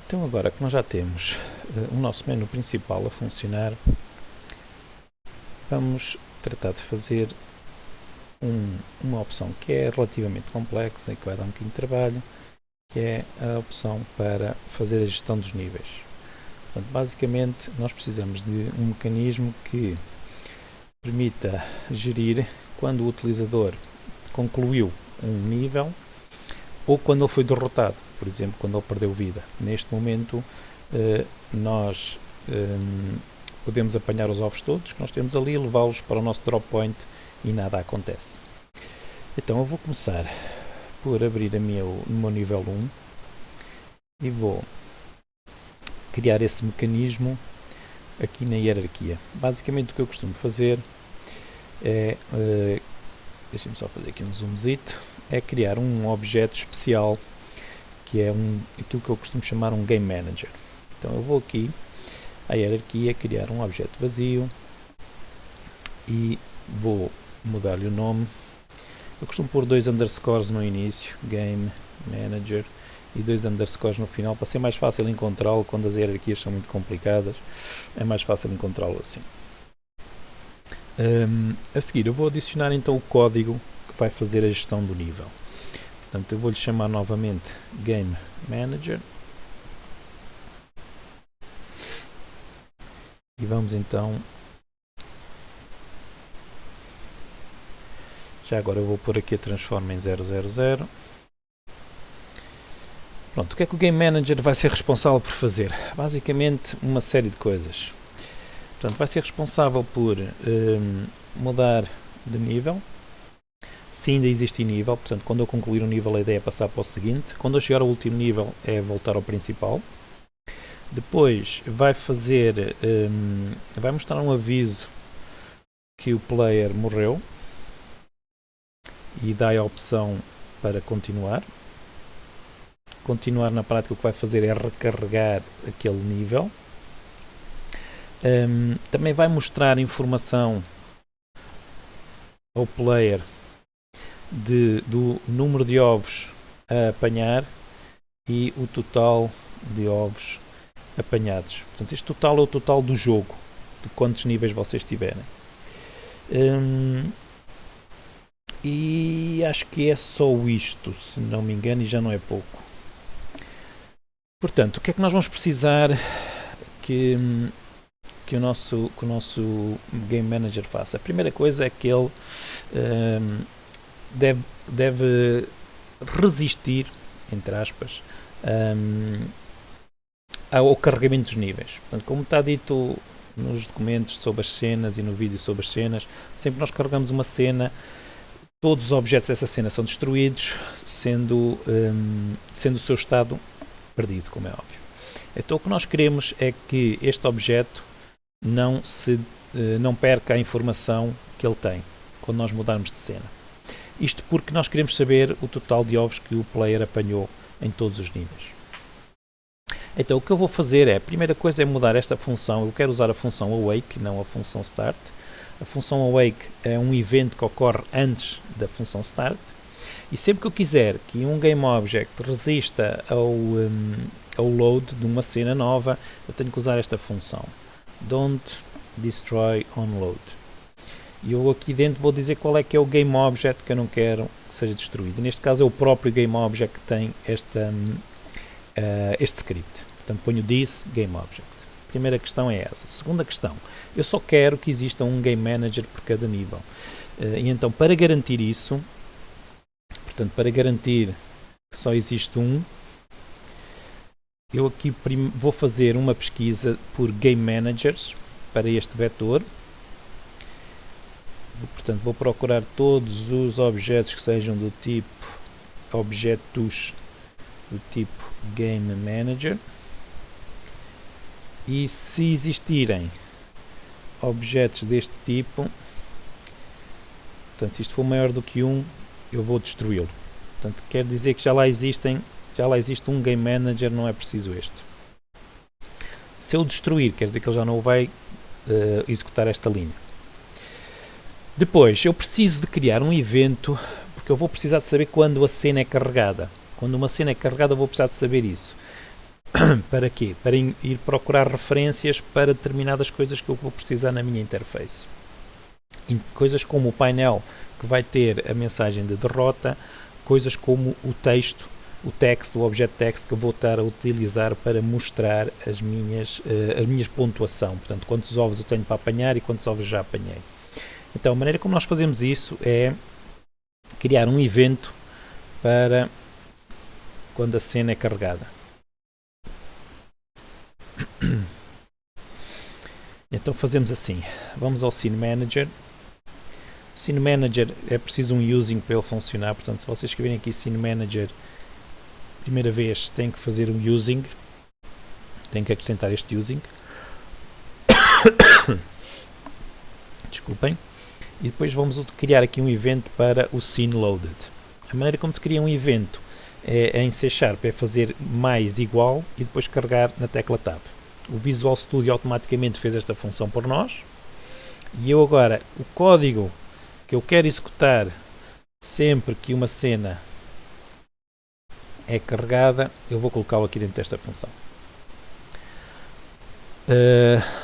Então agora que nós já temos o nosso menu principal a funcionar, vamos tratar de fazer uma opção que é relativamente complexa e que vai dar um bocadinho de trabalho, que é a opção para fazer a gestão dos níveis. Portanto, basicamente nós precisamos de um mecanismo que permita gerir quando o utilizador concluiu um nível ou quando ele foi derrotado, por exemplo, quando ele perdeu vida. Neste momento nós podemos apanhar os ovos todos que nós temos ali, levá-los para o nosso drop point e nada acontece. Então eu vou começar por abrir o meu nível 1 e vou criar esse mecanismo aqui na hierarquia. Basicamente o que eu costumo fazer é, deixem-me só fazer aqui um zoomzito, é criar um objeto especial que é aquilo que eu costumo chamar um Game Manager. Então eu vou aqui à hierarquia, criar um objeto vazio e vou mudar-lhe o nome. Eu costumo pôr 2 underscores no início, Game Manager, e 2 underscores no final, para ser mais fácil encontrá-lo quando as hierarquias são muito complicadas, é mais fácil encontrá-lo assim. A seguir eu vou adicionar então o código que vai fazer a gestão do nível. Portanto, eu vou-lhe chamar novamente Game Manager. E vamos então... Já agora eu vou pôr aqui a transforma em 000. Pronto, o que é que o Game Manager vai ser responsável por fazer? Basicamente uma série de coisas. Portanto, vai ser responsável por mudar de nível, se ainda existe nível. Portanto, quando eu concluir um nível, a ideia é passar para o seguinte. Quando eu chegar ao último nível, é voltar ao principal. Depois vai fazer, vai mostrar um aviso que o player morreu e dá a opção para continuar. Continuar na prática o que vai fazer é recarregar aquele nível. Também vai mostrar informação ao player do número de ovos a apanhar e o total de ovos apanhados. Portanto, este total é o total do jogo, de quantos níveis vocês tiverem. E acho que é só isto, se não me engano, e já não é pouco. Portanto, o que é que nós vamos precisar que o nosso Game Manager faça? A primeira coisa é que ele deve resistir, entre aspas, ao carregamento dos níveis. Portanto, como está dito nos documentos sobre as cenas e no vídeo sobre as cenas, sempre que nós carregamos uma cena, todos os objetos dessa cena são destruídos, sendo o seu estado perdido, como é óbvio. Então o que nós queremos é que este objeto não perca a informação que ele tem quando nós mudarmos de cena. Isto porque nós queremos saber o total de ovos que o player apanhou em todos os níveis. Então o que eu vou fazer a primeira coisa é mudar esta função. Eu quero usar a função awake, não a função start. A função awake é um evento que ocorre antes da função start. E sempre que eu quiser que um GameObject resista ao load de uma cena nova, eu tenho que usar esta função. Don't destroy on load. E eu aqui dentro vou dizer qual é que é o GameObject que eu não quero que seja destruído. Neste caso é o próprio GameObject que tem este script. Portanto, ponho this GameObject. Primeira questão é essa. Segunda questão, eu só quero que exista um Game Manager por cada nível. E então, para garantir isso, portanto, para garantir que só existe um, eu aqui vou fazer uma pesquisa por Game Managers para este vetor. Portanto, vou procurar todos os objetos que sejam do tipo objetos do tipo Game Manager. E se existirem objetos deste tipo, portanto, se isto for maior do que 1, eu vou destruí-lo. Portanto, quer dizer que já lá existe um Game Manager, não é preciso este. Se eu destruir, quer dizer que ele já não vai executar esta linha. Depois, eu preciso de criar um evento, porque eu vou precisar de saber quando a cena é carregada. Quando uma cena é carregada, eu vou precisar de saber isso. Para quê? Para ir procurar referências para determinadas coisas que eu vou precisar na minha interface. Coisas como o painel que vai ter a mensagem de derrota, coisas como o texto, o text, o objeto text que eu vou estar a utilizar para mostrar as minhas pontuação. Portanto, quantos ovos eu tenho para apanhar e quantos ovos já apanhei. Então, a maneira como nós fazemos isso é criar um evento para quando a cena é carregada. Então fazemos assim, vamos ao Scene Manager. O Scene Manager é preciso um using para ele funcionar, portanto se vocês escreverem aqui Scene Manager, primeira vez tem que fazer um using, tem que acrescentar este using. Desculpem. E depois vamos criar aqui um evento para o Scene Loaded. A maneira como se cria um evento é em C# é fazer mais igual e depois carregar na tecla Tab. O Visual Studio automaticamente fez esta função por nós. E eu agora, o código que eu quero executar sempre que uma cena é carregada, eu vou colocá-lo aqui dentro desta função.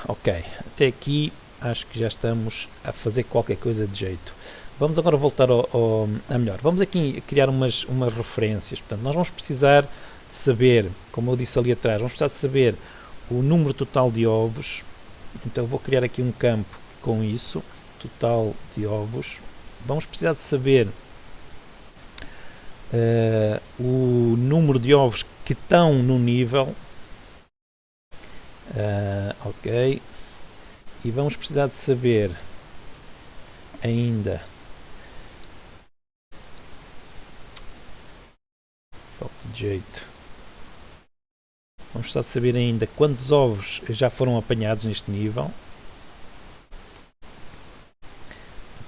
Ok, até aqui acho que já estamos a fazer qualquer coisa de jeito. Vamos agora voltar a melhor. Vamos aqui criar umas referências. Portanto, nós vamos precisar de saber, como eu disse ali atrás, vamos precisar de saber o número total de ovos. Então eu vou criar aqui um campo com isso, total de ovos. Vamos precisar de saber o número de ovos que estão no nível. Ok. E vamos precisar de saber ainda falta de jeito. Vamos precisar de saber ainda quantos ovos já foram apanhados neste nível.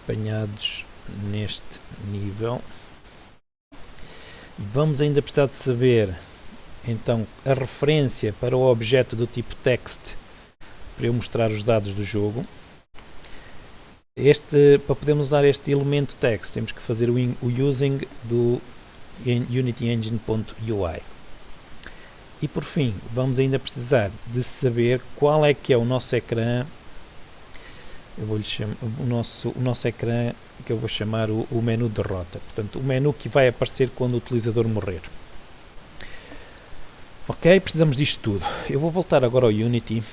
Apanhados neste nível. Vamos ainda precisar de saber então a referência para o objeto do tipo text para eu mostrar os dados do jogo. Para podermos usar este elemento text temos que fazer o using do UnityEngine.ui. E por fim, vamos ainda precisar de saber qual é que é o nosso ecrã. Eu vou-lhe chamar o nosso ecrã, que eu vou chamar o menu derrota. Portanto, o menu que vai aparecer quando o utilizador morrer. Ok, precisamos disto tudo. Eu vou voltar agora ao Unity.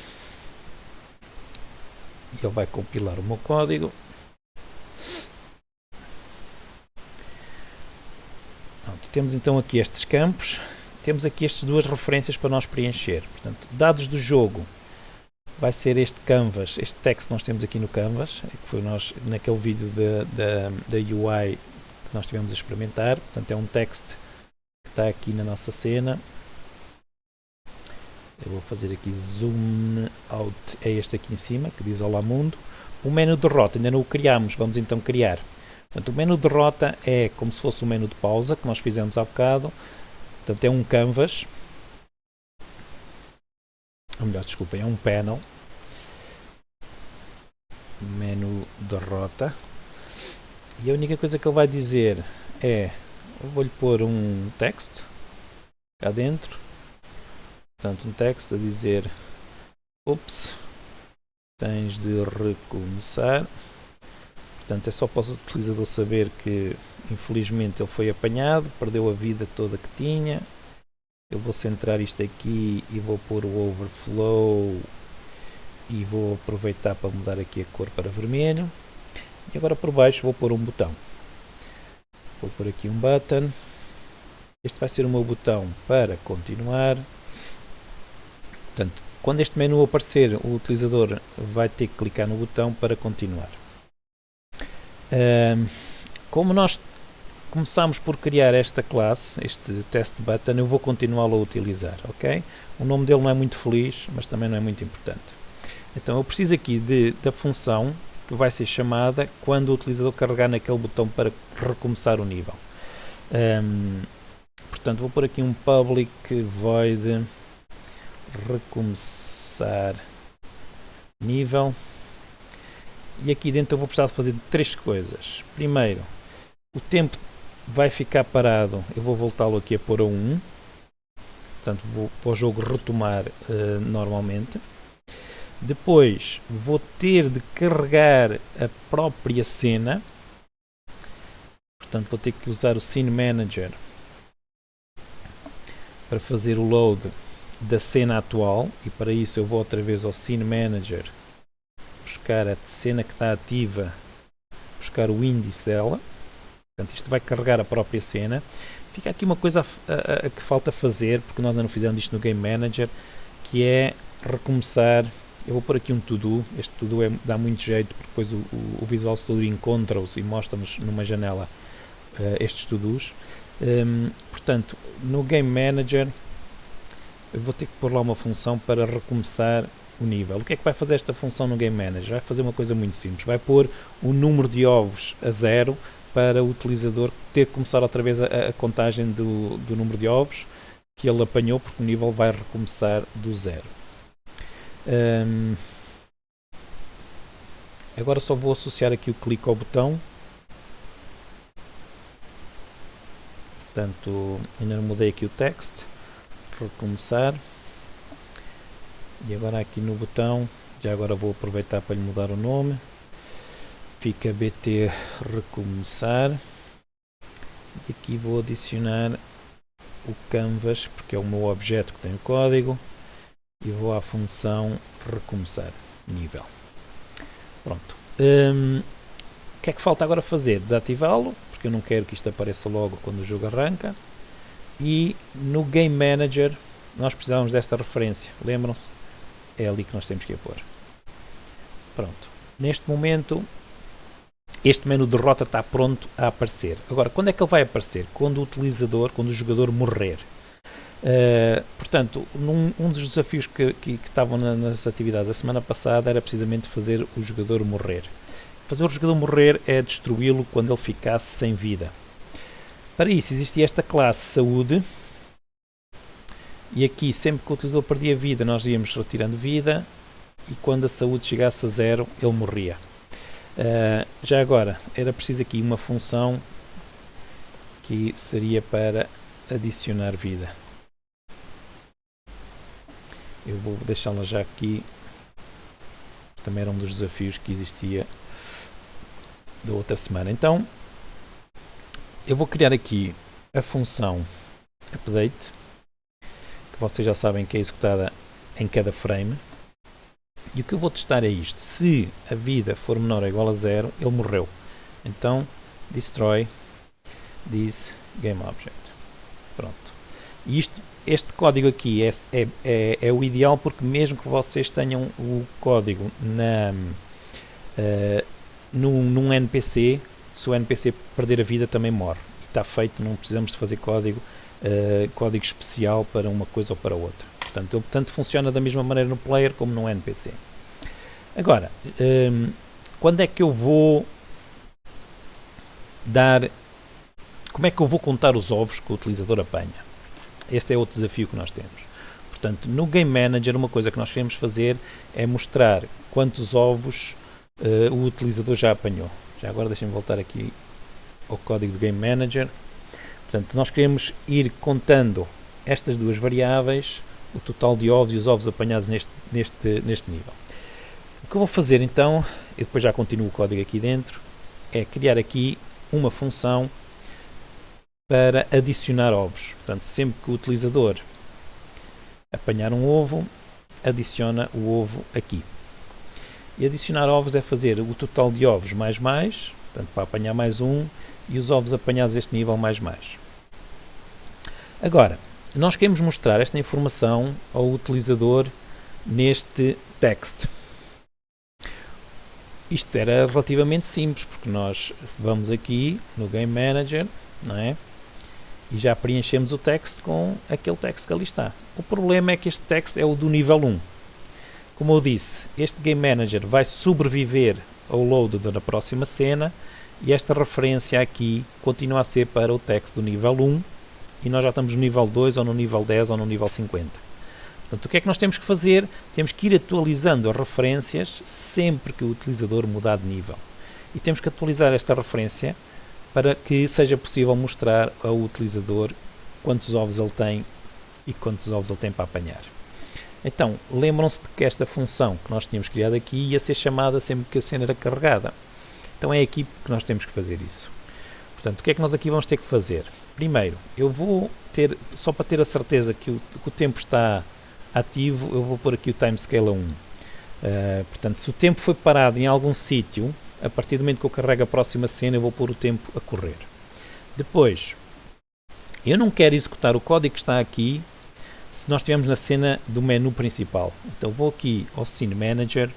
E ele vai compilar o meu código. Pronto, temos então aqui estes campos. Temos aqui estas duas referências para nós preencher. Portanto, dados do jogo vai ser este canvas, este text que nós temos aqui no canvas, que foi nós naquele vídeo da UI que nós tivemos a experimentar. Portanto, é um text que está aqui na nossa cena. Eu vou fazer aqui zoom out, é este aqui em cima, que diz Olá Mundo. O menu derrota, ainda não o criámos, vamos então criar. Portanto, o menu derrota é como se fosse o menu de pausa, que nós fizemos há bocado. Portanto, é um canvas. Ou melhor, desculpem, é um panel. Menu derrota. E a única coisa que ele vai dizer é, eu vou-lhe pôr um text cá dentro. Portanto, um text a dizer, ups, tens de recomeçar. Portanto, é só para o utilizador saber que, infelizmente, ele foi apanhado, perdeu a vida toda que tinha. Eu vou centrar isto aqui e vou pôr o overflow e vou aproveitar para mudar aqui a cor para vermelho. E agora por baixo vou pôr um botão. Vou pôr aqui um button. Este vai ser o meu botão para continuar. Portanto, quando este menu aparecer, o utilizador vai ter que clicar no botão para continuar. Como nós começamos por criar esta classe, este test button, eu vou continuá-lo a utilizar, ok? O nome dele não é muito feliz, mas também não é muito importante. Então eu preciso aqui da função que vai ser chamada quando o utilizador carregar naquele botão para recomeçar o nível. Portanto, vou pôr aqui um public void recomeçar nível. E aqui dentro eu vou precisar de fazer três coisas. Primeiro, o tempo vai ficar parado, eu vou voltá-lo aqui a pôr a 1. portanto vou para o jogo retomar normalmente. Depois vou ter de carregar a própria cena, portanto vou ter que usar o Scene Manager para fazer o load da cena atual, e para isso eu vou outra vez ao Scene Manager, buscar a cena que está ativa, buscar o índice dela. Portanto, isto vai carregar a própria cena. Fica aqui uma coisa que falta fazer, porque nós ainda não fizemos isto no Game Manager, que é recomeçar. Eu vou pôr aqui um to-do. Este to-do dá muito jeito, porque depois o Visual Studio encontra-os e mostra-nos numa janela estes to-dos. Portanto, no Game Manager eu vou ter que pôr lá uma função para recomeçar o nível. O que é que vai fazer esta função no Game Manager? Vai fazer uma coisa muito simples. Vai pôr o número de ovos a 0 para o utilizador ter que começar outra vez a contagem do número de ovos que ele apanhou, porque o nível vai recomeçar do 0. Agora só vou associar aqui o clique ao botão. Portanto, ainda não mudei aqui o text. Recomeçar. E agora aqui no botão, já agora vou aproveitar para lhe mudar o nome. Fica BT recomeçar. E aqui vou adicionar o canvas, porque é o meu objeto que tem o código. E vou à função recomeçar nível. Pronto. O que é que falta agora fazer? Desativá-lo, porque eu não quero que isto apareça logo quando o jogo arranca. E no Game Manager nós precisamos desta referência, lembram-se? É ali que nós temos que a pôr. Pronto. Neste momento este menu de rota está pronto a aparecer. Agora, quando é que ele vai aparecer? Quando o jogador morrer. Portanto, um dos desafios que estavam nas atividades a semana passada era precisamente fazer o jogador morrer. Fazer o jogador morrer é destruí-lo quando ele ficasse sem vida. Para isso existia esta classe saúde, e aqui sempre que o utilizador perdia vida nós íamos retirando vida, e quando a saúde chegasse a 0 ele morria. Já agora era preciso aqui uma função que seria para adicionar vida. Eu vou deixá-la já aqui, também era um dos desafios que existia da outra semana. Então eu vou criar aqui a função update, que vocês já sabem que é executada em cada frame. E o que eu vou testar é isto: se a vida for menor ou igual a 0, ele morreu. Então destroy this game object. Pronto. E este código aqui é o ideal, porque mesmo que vocês tenham o código num NPC, se o NPC perder a vida também morre. E está feito, não precisamos de fazer código especial para uma coisa ou para outra. Portanto, ele tanto funciona da mesma maneira no player como no NPC. Agora, quando é que eu vou dar... Como é que eu vou contar os ovos que o utilizador apanha? Este é outro desafio que nós temos. Portanto, no Game Manager, uma coisa que nós queremos fazer é mostrar quantos ovos o utilizador já apanhou. Já agora deixem-me voltar aqui ao código do Game Manager. Portanto, nós queremos ir contando estas duas variáveis, o total de ovos e os ovos apanhados neste nível. O que eu vou fazer então, e depois já continuo o código aqui dentro, é criar aqui uma função para adicionar ovos. Portanto, sempre que o utilizador apanhar um ovo, adiciona o ovo aqui. E adicionar ovos é fazer o total de ovos mais, portanto, para apanhar mais um, e os ovos apanhados a este nível mais. Agora, nós queremos mostrar esta informação ao utilizador neste text. Isto era relativamente simples, porque nós vamos aqui no Game Manager, não é? E já preenchemos o text com aquele text que ali está. O problema é que este text é o do nível 1. Como eu disse, este Game Manager vai sobreviver ao load da próxima cena, e esta referência aqui continua a ser para o text do nível 1, e nós já estamos no nível 2, ou no nível 10, ou no nível 50. Portanto, o que é que nós temos que fazer? Temos que ir atualizando as referências sempre que o utilizador mudar de nível. E temos que atualizar esta referência para que seja possível mostrar ao utilizador quantos ovos ele tem e quantos ovos ele tem para apanhar. Então, lembram-se de que esta função que nós tínhamos criado aqui ia ser chamada sempre que a cena era carregada. Então é aqui que nós temos que fazer isso. Portanto, o que é que nós aqui vamos ter que fazer? Primeiro, eu vou ter, só para ter a certeza que o tempo está ativo, eu vou pôr aqui o timescale a 1. Portanto, se o tempo foi parado em algum sítio, a partir do momento que eu carrego a próxima cena, eu vou pôr o tempo a correr. Depois, eu não quero executar o código que está aqui se nós estivermos na cena do menu principal. Então vou aqui ao Scene Manager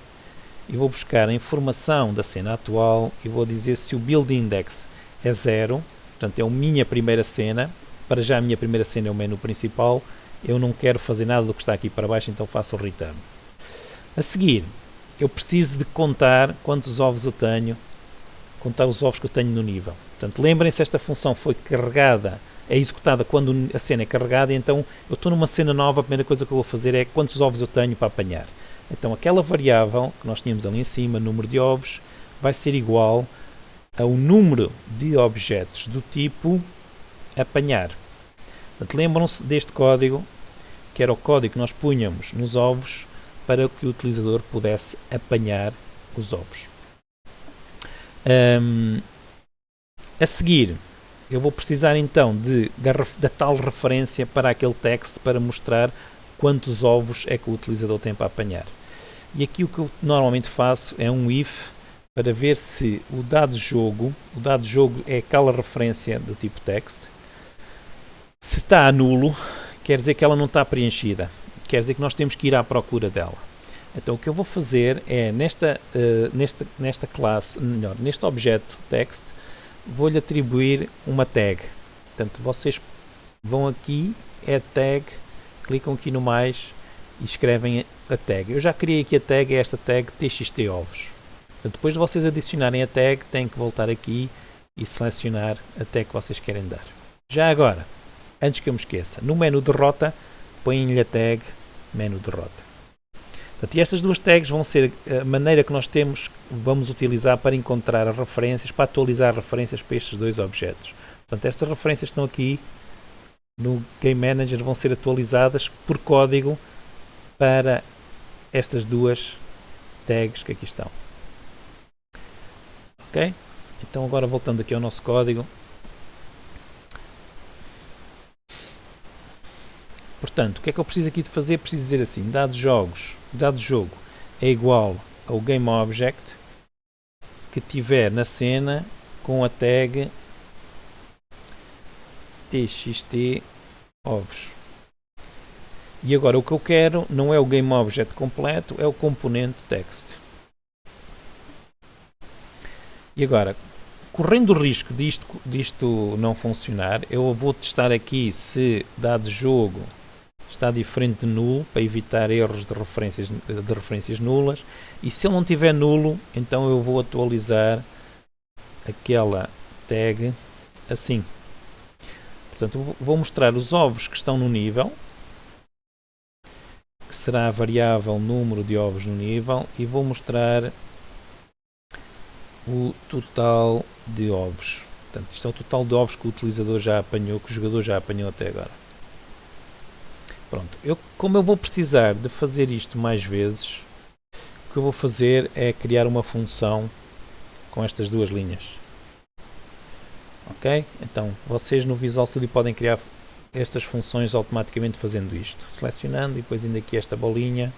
e vou buscar a informação da cena atual e vou dizer se o Build Index é 0, portanto é a minha primeira cena. Para já a minha primeira cena é o menu principal, eu não quero fazer nada do que está aqui para baixo, então faço o Return. A seguir, eu preciso de contar quantos ovos eu tenho, contar os ovos que eu tenho no nível. Portanto, lembrem-se, esta função foi carregada, é executada quando a cena é carregada, e então eu estou numa cena nova, a primeira coisa que eu vou fazer é quantos ovos eu tenho para apanhar. Então aquela variável que nós tínhamos ali em cima, número de ovos, vai ser igual ao número de objetos do tipo apanhar. Portanto, lembram-se deste código, que era o código que nós punhamos nos ovos para que o utilizador pudesse apanhar os ovos. A seguir, eu vou precisar então da tal referência para aquele texto para mostrar quantos ovos é que o utilizador tem para apanhar. E aqui o que eu normalmente faço é um if para ver se o dado jogo é aquela referência do tipo text. Se está a nulo, quer dizer que ela não está preenchida, quer dizer que nós temos que ir à procura dela. Então o que eu vou fazer é nesta classe, melhor, neste objeto text, vou-lhe atribuir uma tag. Portanto, vocês vão aqui, add tag, clicam aqui no mais e escrevem a tag. Eu já criei aqui a tag, é esta tag txtovos. Portanto, depois de vocês adicionarem a tag, têm que voltar aqui e selecionar a tag que vocês querem dar. Já agora, antes que eu me esqueça, no menu de rota, põem-lhe a tag menu de rota. Portanto, e estas duas tags vão ser a maneira que nós vamos utilizar para encontrar as referências, para atualizar referências para estes dois objetos. Portanto, estas referências estão aqui no Game Manager, vão ser atualizadas por código para estas duas tags que aqui estão. Ok? Então agora voltando aqui ao nosso código. Portanto, o que é que eu preciso aqui de fazer? Preciso dizer assim, dado jogo é igual ao GameObject que tiver na cena com a tag txtovos. E agora o que eu quero não é o GameObject completo, é o componente text. E agora, correndo o risco disto não funcionar, eu vou testar aqui se dado jogo está diferente de nulo, para evitar erros de referências nulas, e se ele não tiver nulo, então eu vou atualizar aquela tag assim. Portanto, eu vou mostrar os ovos que estão no nível, que será a variável número de ovos no nível, e vou mostrar o total de ovos. Portanto, isto é o total de ovos que o utilizador já apanhou, que o jogador já apanhou até agora. Pronto, como eu vou precisar de fazer isto mais vezes, o que eu vou fazer é criar uma função com estas duas linhas. Ok? Então, vocês no Visual Studio podem criar estas funções automaticamente fazendo isto. Selecionando e depois indo aqui esta bolinha,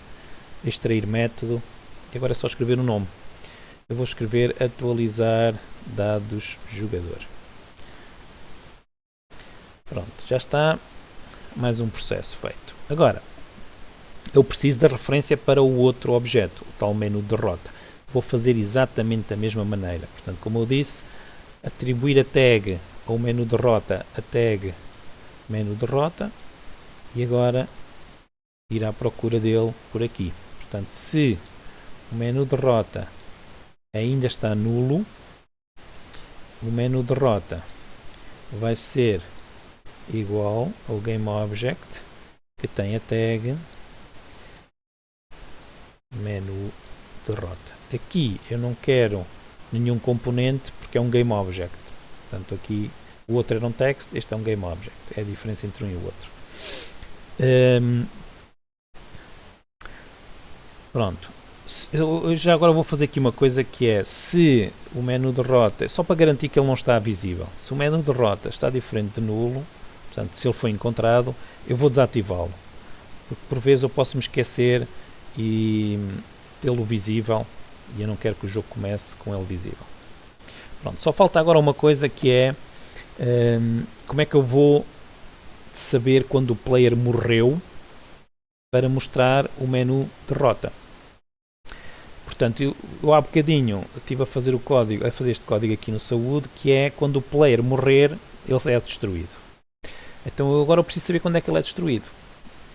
extrair método, e agora é só escrever o nome. Eu vou escrever atualizar dados jogador. Pronto, já está. Mais um processo feito. Agora, eu preciso da referência para o outro objeto, o tal menu de rota. Vou fazer exatamente da mesma maneira. Portanto, como eu disse, atribuir a tag ao menu de rota, a tag menu de rota, e agora ir à procura dele por aqui. Portanto, se o menu de rota ainda está nulo, o menu de rota vai ser igual ao GameObject que tem a tag menu de rota. Aqui eu não quero nenhum componente porque é um GameObject. Portanto, aqui o outro era um text, este é um GameObject. É a diferença entre um e o outro. Pronto. Eu já agora vou fazer aqui uma coisa que é, se o menu de rota, só para garantir que ele não está visível, se o menu de rota está diferente de nulo, portanto, se ele foi encontrado, eu vou desativá-lo. Porque por vezes eu posso me esquecer e tê-lo visível e eu não quero que o jogo comece com ele visível. Pronto, só falta agora uma coisa que é como é que eu vou saber quando o player morreu para mostrar o menu de rota. Portanto, eu há bocadinho estive a fazer este código aqui no saúde, que é quando o player morrer, ele é destruído. Então agora eu preciso saber quando é que ele é destruído.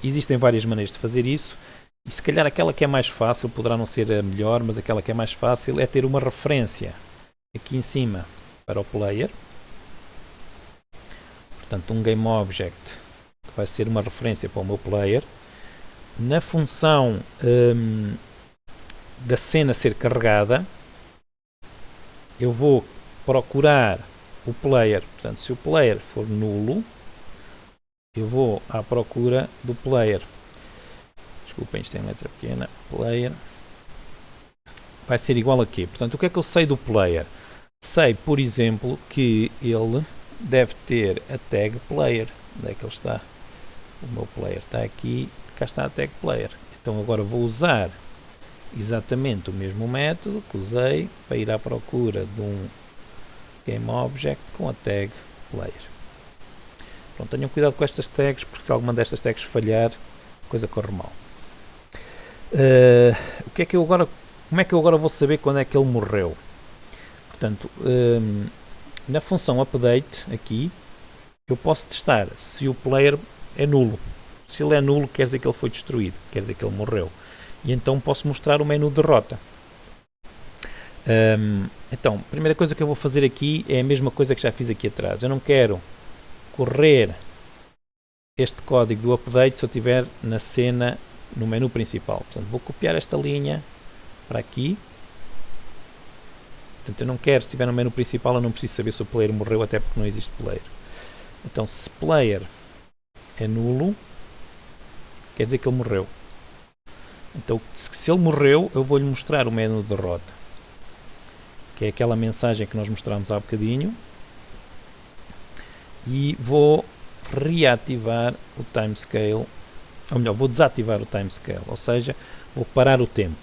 Existem várias maneiras de fazer isso, e se calhar aquela que é mais fácil, poderá não ser a melhor, mas aquela que é mais fácil é ter uma referência aqui em cima para o player. Portanto, um GameObject que vai ser uma referência para o meu player. Na função da cena ser carregada, eu vou procurar o player. Portanto, se o player for nulo, eu vou à procura do player. Desculpem, isto é em letra pequena. Player vai ser igual a quê? Portanto, o que é que eu sei do player? Sei, por exemplo, que ele deve ter a tag player. Onde é que ele está? O meu player está aqui, cá está a tag player. Então agora vou usar exatamente o mesmo método que usei para ir à procura de um GameObject com a tag player. Pronto, tenham cuidado com estas tags, porque se alguma destas tags falhar, a coisa corre mal. Como é que eu agora vou saber quando é que ele morreu? Portanto, na função update aqui, eu posso testar se o player é nulo. Se ele é nulo, quer dizer que ele foi destruído, quer dizer que ele morreu. E então posso mostrar o menu de rota. Então, a primeira coisa que eu vou fazer aqui é a mesma coisa que já fiz aqui atrás. Eu não quero correr este código do update se eu estiver na cena, no menu principal. Portanto, vou copiar esta linha para aqui. Portanto, eu não quero, se estiver no menu principal, eu não preciso saber se o player morreu, até porque não existe player. Então, se player é nulo, quer dizer que ele morreu. Então, se ele morreu, eu vou-lhe mostrar o menu de rota, que é aquela mensagem que nós mostramos há bocadinho, e vou reativar o timescale, ou melhor, vou desativar o timescale, ou seja, vou parar o tempo.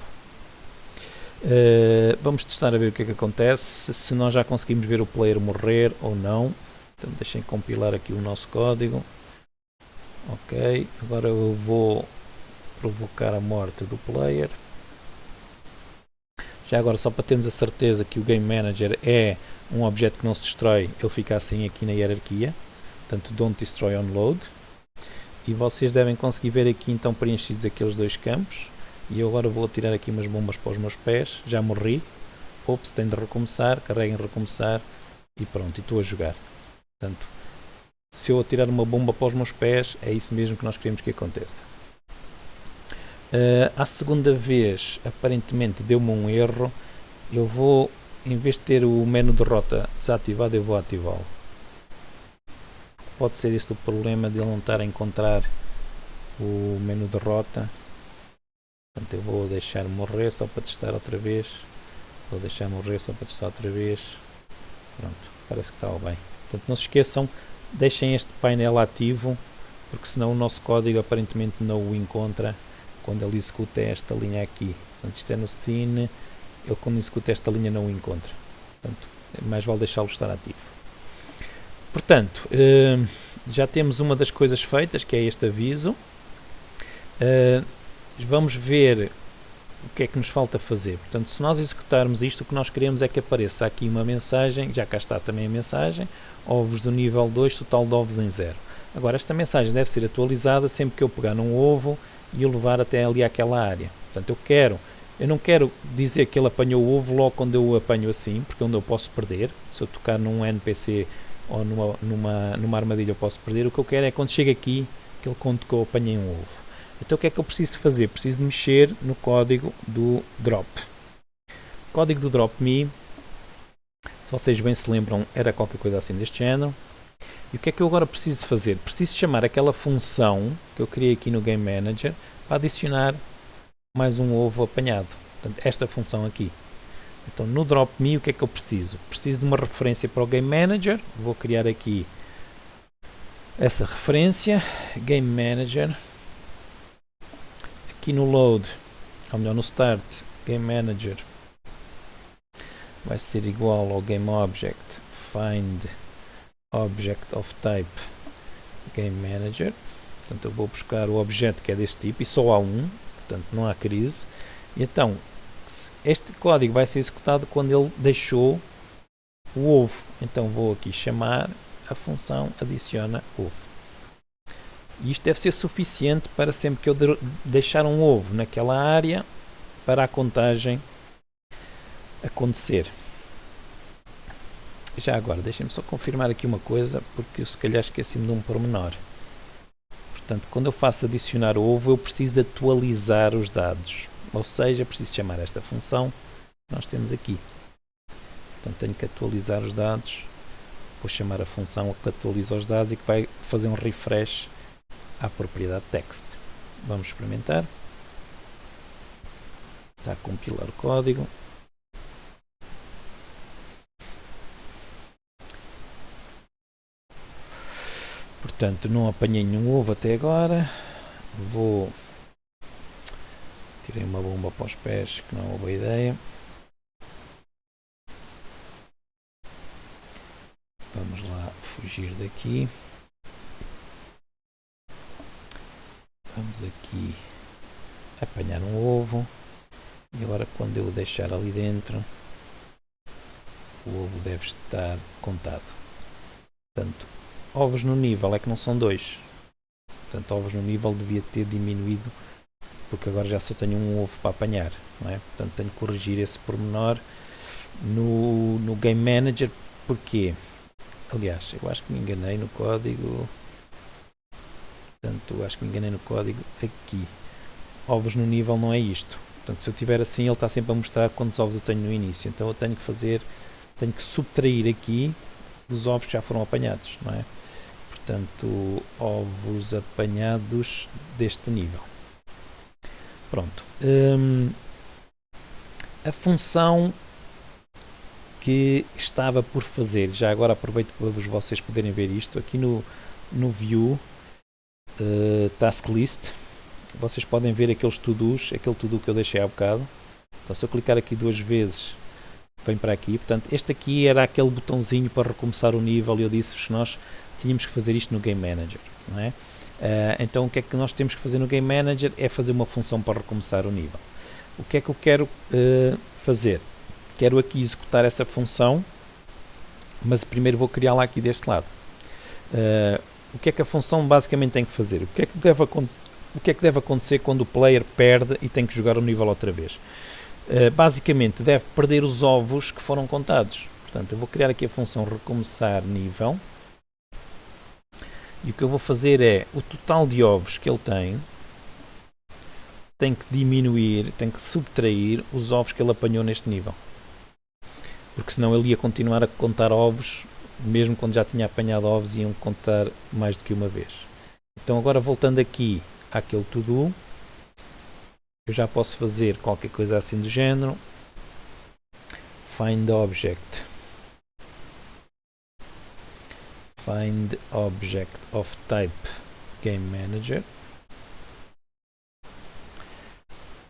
Vamos testar a ver o que é que acontece, se nós já conseguimos ver o player morrer ou não. Então deixem compilar aqui o nosso código. Ok, agora eu vou provocar a morte do player. Já agora, só para termos a certeza que o Game Manager é um objeto que não se destrói, ele fica assim aqui na hierarquia. Portanto, don't destroy on load. E vocês devem conseguir ver aqui então preenchidos aqueles dois campos. E eu agora vou tirar aqui umas bombas para os meus pés. Já morri. Ops, tenho de recomeçar. Carreguem recomeçar. E pronto, e estou a jogar. Portanto, se eu atirar uma bomba para os meus pés, é isso mesmo que nós queremos que aconteça. À segunda vez, aparentemente deu-me um erro. Eu vou, em vez de ter o menu de rota desativado, eu vou ativá-lo. Pode ser este o problema de ele não estar a encontrar o menu de rota. Portanto, eu vou deixar morrer só para testar outra vez. Vou deixar morrer só para testar outra vez. Pronto, parece que está bem. Portanto, não se esqueçam, deixem este painel ativo, porque senão o nosso código aparentemente não o encontra quando ele executa esta linha aqui. Portanto, isto é no scene, ele quando executa esta linha não o encontra. Portanto, mais vale deixá-lo estar ativo. Portanto, já temos uma das coisas feitas, que é este aviso. Vamos ver o que é que nos falta fazer. Portanto, se nós executarmos isto, o que nós queremos é que apareça aqui uma mensagem, já cá está também a mensagem, ovos do nível 2, total de ovos em 0. Agora, esta mensagem deve ser atualizada sempre que eu pegar num ovo e o levar até ali àquela área. Portanto, eu não quero dizer que ele apanhou o ovo logo quando eu o apanho assim, porque onde eu posso perder, se eu tocar num NPC ou numa armadilha eu posso perder. O que eu quero é quando chega aqui, que ele conte que eu apanhei um ovo. Então o que é que eu preciso de fazer? Preciso de mexer no código do drop. O código do drop me, se vocês bem se lembram, era qualquer coisa assim deste género. E o que é que eu agora preciso fazer? Preciso chamar aquela função que eu criei aqui no Game Manager para adicionar mais um ovo apanhado. Portanto, esta função aqui. Então, no drop me, o que é que eu preciso? Preciso de uma referência para o Game Manager. Vou criar aqui essa referência, Game Manager. Aqui no load, ou melhor, no start, Game Manager vai ser igual ao Game Object, find object of type Game Manager. Portanto, eu vou buscar o objeto que é deste tipo e só há um, portanto não há crise. E então, este código vai ser executado quando ele deixou o ovo. Então vou aqui chamar a função adiciona ovo. E isto deve ser suficiente para sempre que eu deixar um ovo naquela área para a contagem acontecer. Já agora, deixem-me só confirmar aqui uma coisa, porque eu se calhar esqueci-me de um pormenor. Portanto, quando eu faço adicionar o ovo, eu preciso de atualizar os dados. Ou seja, preciso chamar esta função que nós temos aqui. Portanto, tenho que atualizar os dados. Vou chamar a função que atualiza os dados e que vai fazer um refresh à propriedade text. Vamos experimentar. Está a compilar o código. Portanto, não apanhei nenhum ovo até agora. Tirei uma bomba para os pés, que não é uma boa ideia. Vamos lá fugir daqui. Vamos aqui apanhar um ovo. E agora quando eu o deixar ali dentro, o ovo deve estar contado. Portanto, ovos no nível é que não são 2. Portanto, ovos no nível devia ter diminuído, porque agora já só tenho um ovo para apanhar, não é? Portanto, tenho que corrigir esse pormenor no Game Manager. Porquê? Aliás, eu acho que me enganei no código. Portanto, acho que me enganei no código aqui. Ovos no nível não é isto. Portanto, se eu tiver assim, ele está sempre a mostrar quantos ovos eu tenho no início. Então, eu tenho que subtrair aqui os ovos que já foram apanhados, não é? Portanto, ovos apanhados deste nível. Pronto. A função que estava por fazer, já agora aproveito para vocês poderem ver isto, aqui no View Task List, vocês podem ver aqueles to-dos, aquele to-do que eu deixei há bocado. Então, se eu clicar aqui 2 vezes, vem para aqui. Portanto, este aqui era aquele botãozinho para recomeçar o nível e eu disse que nós tínhamos que fazer isto no Game Manager, não é? Então, o que é que nós temos que fazer no Game Manager? É fazer uma função para recomeçar o nível. O que é que eu quero fazer? Quero aqui executar essa função, mas primeiro vou criá-la aqui deste lado. O que é que a função basicamente tem que fazer? O que é que deve acontecer quando o player perde e tem que jogar o nível outra vez? Basicamente deve perder os ovos que foram contados. Portanto, eu vou criar aqui a função recomeçar nível. E o que eu vou fazer é, o total de ovos que ele tem que diminuir, tem que subtrair os ovos que ele apanhou neste nível. Porque senão ele ia continuar a contar ovos, mesmo quando já tinha apanhado ovos, iam contar mais do que uma vez. Então agora voltando aqui àquele to-do, eu já posso fazer qualquer coisa assim do género. Find object of type Game Manager.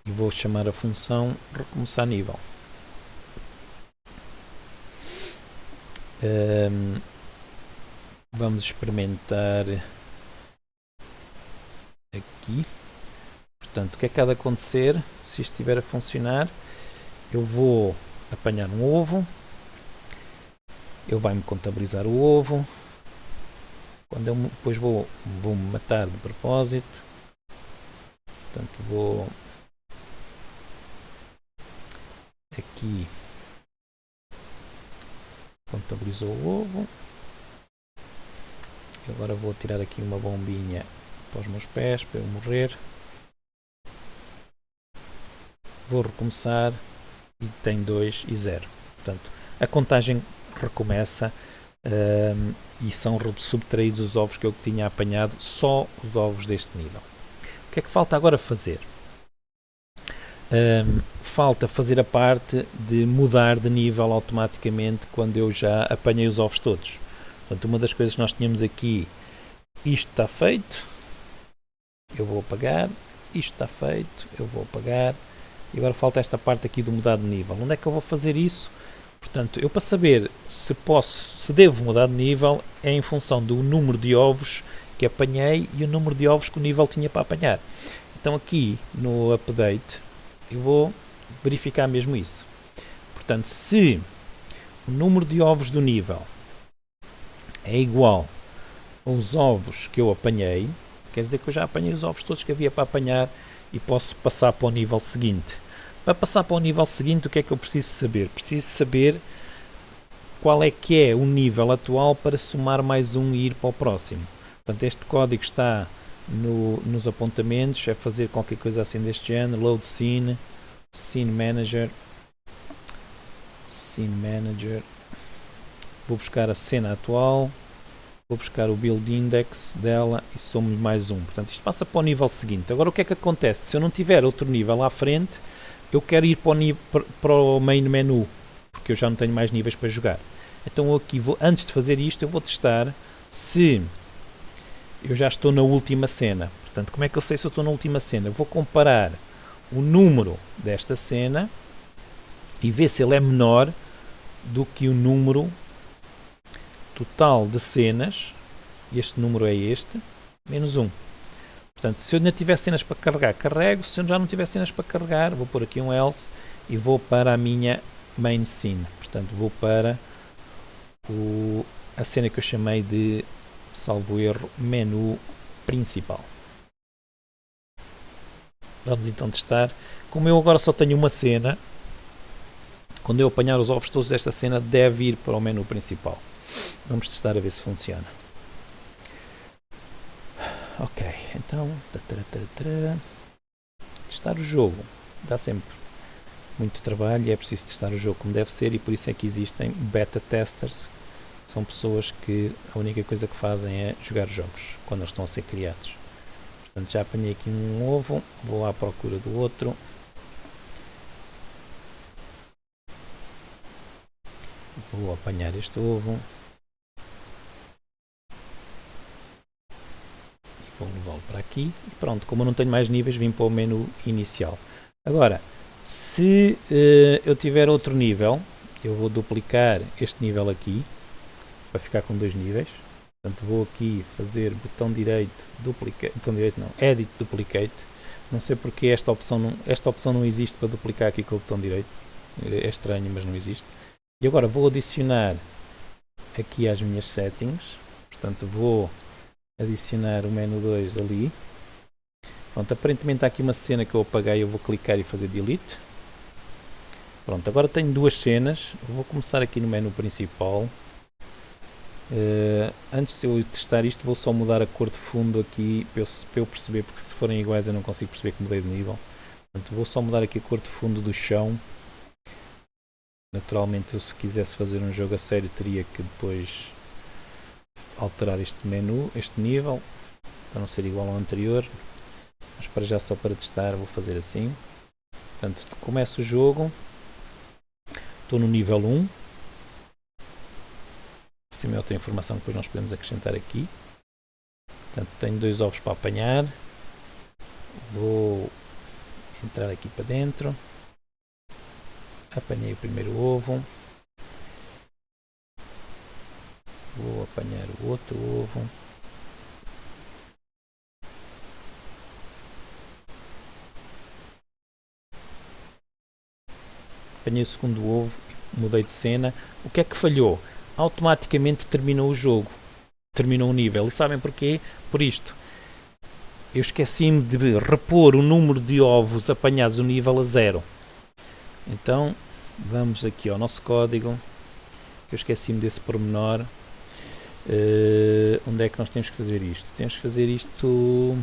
E vou chamar a função recomeçar nível. Vamos experimentar aqui. Portanto, o que é que há de acontecer se isto estiver a funcionar? Eu vou apanhar um ovo, ele vai-me contabilizar o ovo. Quando eu depois vou-me matar de propósito. Portanto, vou aqui, contabilizou o ovo. Agora vou tirar aqui uma bombinha para os meus pés, para eu morrer. Vou recomeçar e tem 2 e 0. Portanto, a contagem recomeça e são subtraídos os ovos que eu tinha apanhado, só os ovos deste nível. O que é que falta agora fazer? Falta fazer a parte de mudar de nível automaticamente quando eu já apanhei os ovos todos. Portanto, uma das coisas que nós tínhamos aqui, isto está feito, eu vou apagar, isto está feito, eu vou apagar, e agora falta esta parte aqui do mudar de nível. Onde é que eu vou fazer isso? Portanto, eu para saber se devo mudar de nível é em função do número de ovos que apanhei e o número de ovos que o nível tinha para apanhar. Então aqui no update eu vou verificar mesmo isso. Portanto, se o número de ovos do nível é igual aos ovos que eu apanhei, quer dizer que eu já apanhei os ovos todos que havia para apanhar e posso passar para o nível seguinte. Para passar para o nível seguinte, o que é que eu preciso saber? Preciso saber qual é que é o nível atual para somar mais um e ir para o próximo. Portanto, este código está nos apontamentos, é fazer qualquer coisa assim deste género, load scene, scene manager, vou buscar a cena atual, vou buscar o build index dela e somo mais um. Portanto, isto passa para o nível seguinte. Agora, o que é que acontece? Se eu não tiver outro nível à frente, eu quero ir para o main menu, porque eu já não tenho mais níveis para jogar. Então aqui, antes de fazer isto, eu vou testar se eu já estou na última cena. Portanto, como é que eu sei se eu estou na última cena? Eu vou comparar o número desta cena e ver se ele é menor do que o número total de cenas, este número é este, menos 1. Portanto, se eu ainda tiver cenas para carregar, carrego. Se eu já não tiver cenas para carregar, vou pôr aqui um else e vou para a minha main scene. Portanto, vou para a cena que eu chamei de, salvo erro, menu principal. Vamos então testar. Como eu agora só tenho uma cena, quando eu apanhar os ovos todos desta cena, deve ir para o menu principal. Vamos testar a ver se funciona. Ok, então testar o jogo dá sempre muito trabalho e é preciso testar o jogo como deve ser, e por isso é que existem beta testers. São pessoas que a única coisa que fazem é jogar jogos quando eles estão a ser criados. Portanto, já apanhei aqui um ovo, vou à procura do outro. Vou apanhar este ovo. Vou levá-lo para aqui e pronto, como eu não tenho mais níveis, vim para o menu inicial. Agora, se eu tiver outro nível, eu vou duplicar este nível aqui, para ficar com 2 níveis. Portanto, vou aqui fazer botão direito, edit duplicate. Não sei porque esta opção não existe para duplicar aqui com o botão direito. É estranho, mas não existe. E agora vou adicionar aqui às minhas settings. Portanto, vou adicionar o menu 2 ali. Pronto, aparentemente há aqui uma cena que eu apaguei, eu vou clicar e fazer delete. Pronto, agora tenho 2 cenas. Vou começar aqui no menu principal. Antes de eu testar isto, vou só mudar a cor de fundo aqui para eu perceber, porque se forem iguais eu não consigo perceber que mudei de nível. Portanto, vou só mudar aqui a cor de fundo do chão. Naturalmente, eu, se quisesse fazer um jogo a sério, teria que depois alterar este menu, este nível, para não ser igual ao anterior. Mas para já, só para testar, vou fazer assim. Portanto, começo o jogo. Estou no nível 1. Este é outra informação que depois nós podemos acrescentar aqui. Portanto, tenho 2 ovos para apanhar. Vou entrar aqui para dentro. Apanhei o primeiro ovo. Vou apanhar o outro ovo. Apanhei o segundo ovo e mudei de cena. O que é que falhou? Automaticamente terminou o jogo. Terminou o nível. E sabem porquê? Por isto. Eu esqueci-me de repor o número de ovos apanhados no nível a 0. Então, vamos aqui ao nosso código. Eu esqueci-me desse pormenor. Onde é que nós temos que fazer isto? Temos que fazer isto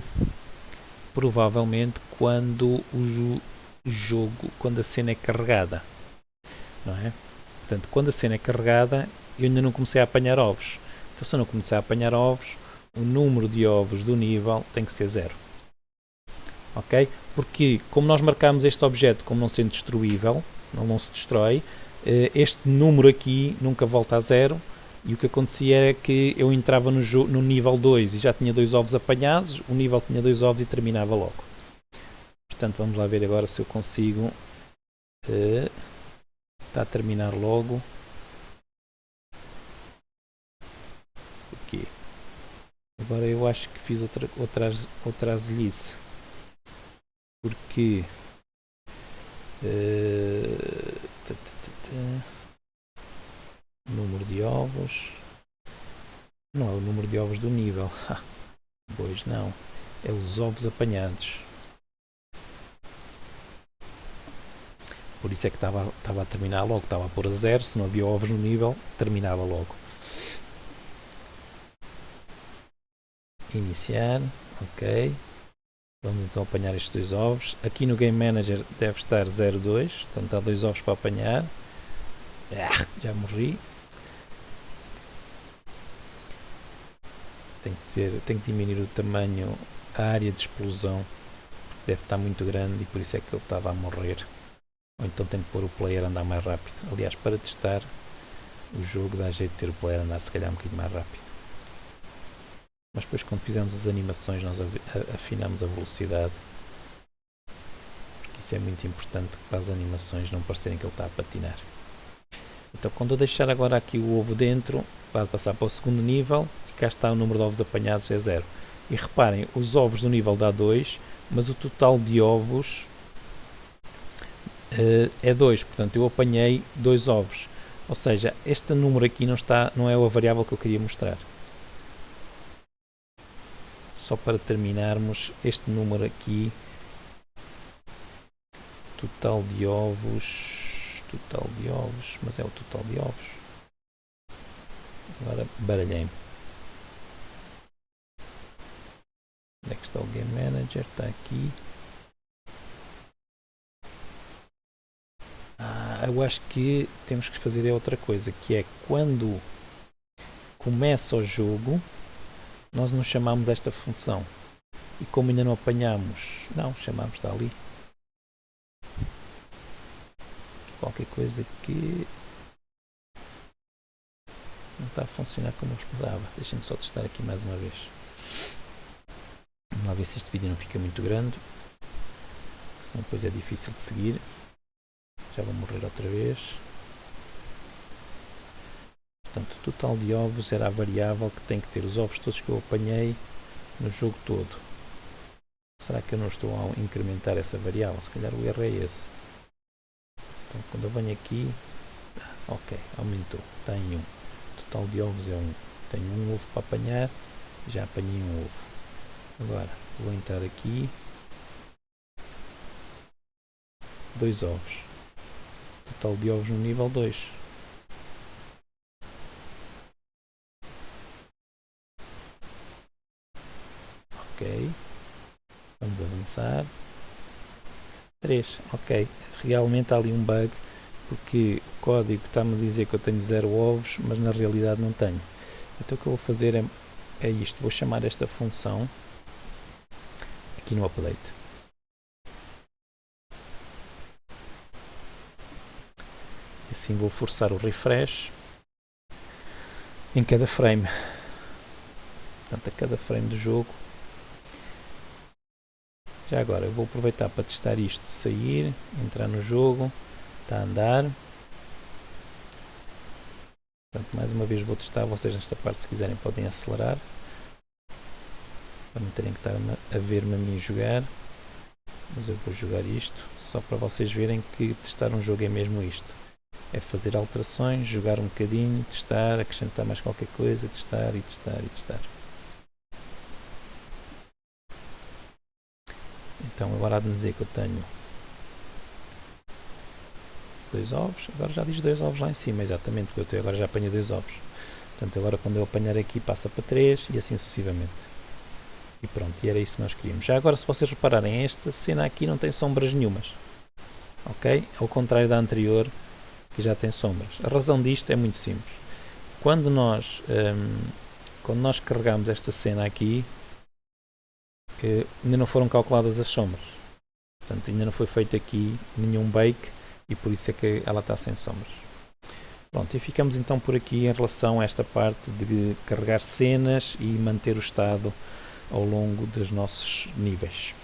provavelmente quando o jogo, quando a cena é carregada, não é? Portanto, quando a cena é carregada, eu ainda não comecei a apanhar ovos. Então, se eu não começar a apanhar ovos, o número de ovos do nível tem que ser 0. Ok? Porque, como nós marcamos este objeto como não sendo destruível, não se destrói, este número aqui nunca volta a 0. E o que acontecia era que eu entrava no nível 2 e já tinha 2 ovos apanhados, o nível tinha 2 ovos e terminava logo. Portanto, vamos lá ver agora se eu consigo. Está a terminar logo. Porquê? Agora eu acho que fiz outra azelhice. Porque número de ovos não é o número de ovos do nível. Pois não, é os ovos apanhados. Por isso é que estava a terminar logo, estava a pôr a 0, se não havia ovos no nível, terminava logo. Iniciar, ok. Vamos então apanhar estes 2 ovos. Aqui no Game Manager deve estar 0,2, portanto há 2 ovos para apanhar. Já morri. Tenho que diminuir o tamanho, a área de explosão, porque deve estar muito grande e por isso é que ele estava a morrer. Ou então tenho que pôr o player a andar mais rápido. Aliás, para testar o jogo dá jeito de ter o player a andar se calhar um bocadinho mais rápido. Mas depois quando fizermos as animações nós afinamos a velocidade. Porque isso é muito importante para as animações não parecerem que ele está a patinar. Então quando eu deixar agora aqui o ovo dentro, vai passar para o segundo nível e cá está o número de ovos apanhados, é 0. E reparem, os ovos do nível dá 2, mas o total de ovos é 2, portanto eu apanhei 2 ovos. Ou seja, este número aqui não é a variável que eu queria mostrar. Só para terminarmos, este número aqui, total de ovos, mas é o total de ovos. Agora baralhei-me. Onde é que está o Game Manager? Está aqui. Eu acho que temos que fazer outra coisa, que é quando começa o jogo, nós não chamamos esta função. E como ainda não apanhamos, chamamos, está ali. Qualquer coisa que não está a funcionar como eu esperava. Deixem-me só testar aqui mais uma vez. Vamos lá ver se este vídeo não fica muito grande, senão depois é difícil de seguir. Já vou morrer outra vez. Portanto, o total de ovos era a variável que tem que ter os ovos todos que eu apanhei no jogo todo. Será que eu não estou a incrementar essa variável? Se calhar o erro é esse. Então, quando eu venho aqui, ok, aumentou, está em 1. O total de ovos é 1. Tenho um ovo para apanhar, já apanhei um ovo. Agora, vou entrar aqui, 2 ovos. Total de ovos no nível 2. Ok. Vamos avançar. 3. Ok. Realmente há ali um bug, porque o código está-me a dizer que eu tenho 0 ovos, mas na realidade não tenho. Então o que eu vou fazer é isto. Vou chamar esta função aqui no update. Assim vou forçar o refresh em cada frame. Portanto, a cada frame do jogo. Já agora, eu vou aproveitar para testar isto, sair, entrar no jogo, está a andar. Portanto, mais uma vez vou testar, vocês nesta parte se quiserem podem acelerar. Para não terem que estar a ver-me a mim jogar. Mas eu vou jogar isto, só para vocês verem que testar um jogo é mesmo isto. É fazer alterações, jogar um bocadinho, testar, acrescentar mais qualquer coisa, testar e testar e testar. Então agora há de dizer que eu tenho 2 ovos, agora já diz 2 ovos lá em cima, exatamente, porque eu agora já apanhei 2 ovos. Portanto agora quando eu apanhar aqui passa para 3 e assim sucessivamente. E pronto, e era isso que nós queríamos. Já agora se vocês repararem, esta cena aqui não tem sombras nenhumas. Ok? Ao contrário da anterior, que já tem sombras. A razão disto é muito simples. quando nós carregamos esta cena aqui, ainda não foram calculadas as sombras. Portanto, ainda não foi feito aqui nenhum bake e por isso é que ela está sem sombras. Pronto, e ficamos então por aqui em relação a esta parte de carregar cenas e manter o estado ao longo dos nossos níveis.